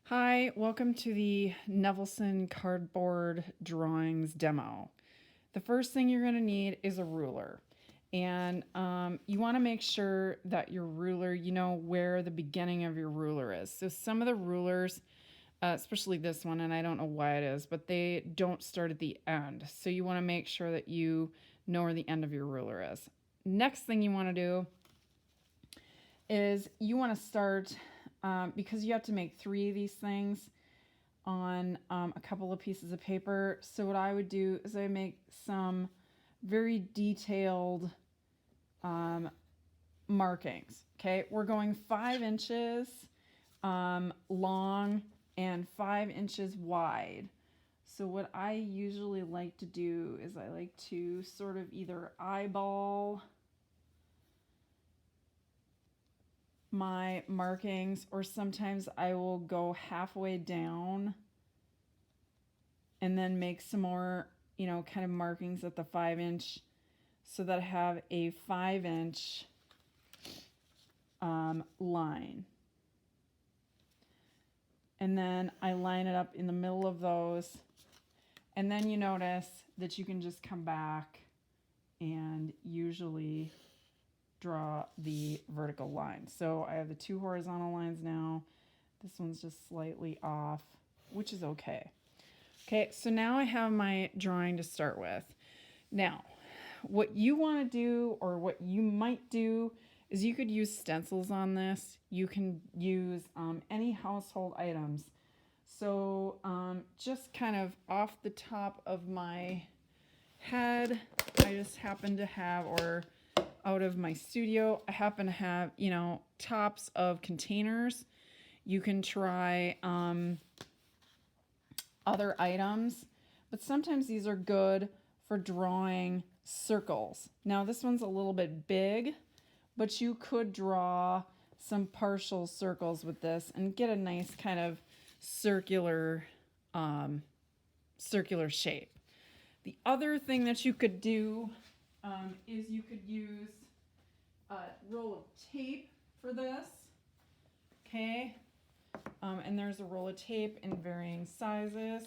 Hi, welcome to the Nevelson cardboard drawings demo. The first thing you're going to need is a ruler. And you want to make sure that your ruler, you know where the beginning of your ruler is. So some of the rulers, especially this one, and I don't know why it is, but they don't start at the end. So you want to make sure that you know where the end of your ruler is. Next thing you want to do is you want to start, because you have to make 3 of these things on a couple of pieces of paper. So what I would do is I make some very detailed markings. Okay, we're going 5 inches long and 5 inches wide. So what I usually like to do is I like to sort of either eyeball my markings, or sometimes I will go halfway down and then make some more, kind of markings at the 5 inch so that I have a 5 inch line. And then I line it up in the middle of those. And then you notice that you can just come back and usually draw the vertical line. So I have the 2 horizontal lines now. This one's just slightly off, which is okay. Okay, so now I have my drawing to start with. Now, what you want to do, or what you might do, is you could use stencils on this. You can use any household items. So just kind of off the top of my head, I just happen to have, or out of my studio, I happen to have, tops of containers. You can try other items, but sometimes these are good for drawing circles. Now this one's a little bit big, but you could draw some partial circles with this and get a nice kind of circular shape. The other thing that you could do is you could use a roll of tape for this. Okay, and there's a roll of tape in varying sizes.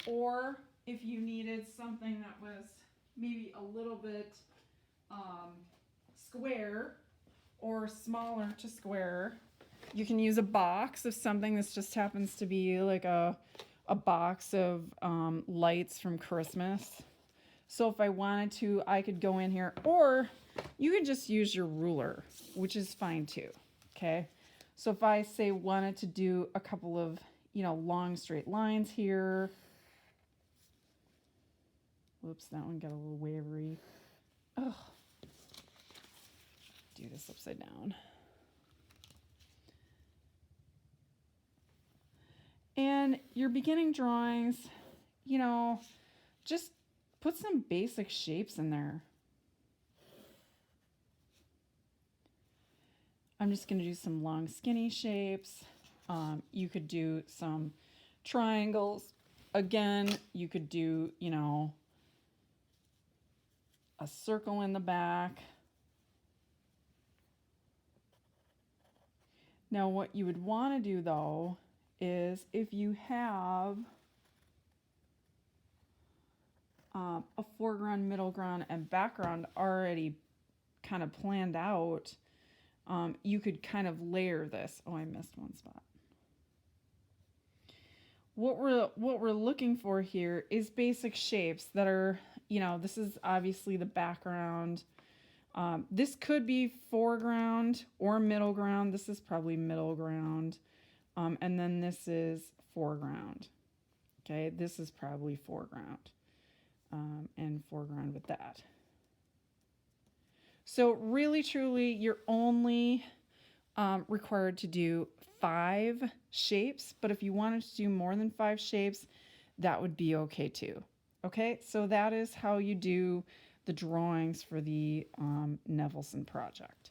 Or if you needed something that was maybe a little bit square or smaller to square, you can use a box of something. This just happens to be like a box of lights from Christmas. So if I wanted to, I could go in here, or you could just use your ruler, which is fine too. Okay, so if I say wanted to do a couple of long straight lines here. Whoops, that one got a little wavery. Ugh. Do this upside down. And your beginning drawings, just put some basic shapes in there. I'm just going to do some long skinny shapes. You could do some triangles. Again, you could do, a circle in the back. Now what you would want to do though is, if you have a foreground, middle ground, and background already kind of planned out, you could kind of layer this. Oh, I missed one spot. What we're looking for here is basic shapes that are, this is obviously the background. This could be foreground or middle ground. This is probably middle ground. And then this is foreground. Okay, this is probably foreground. And foreground with that. So really, truly, you're only required to do 5 shapes, but if you wanted to do more than 5 shapes, that would be okay too. Okay, so that is how you do the drawings for the Nevelson project.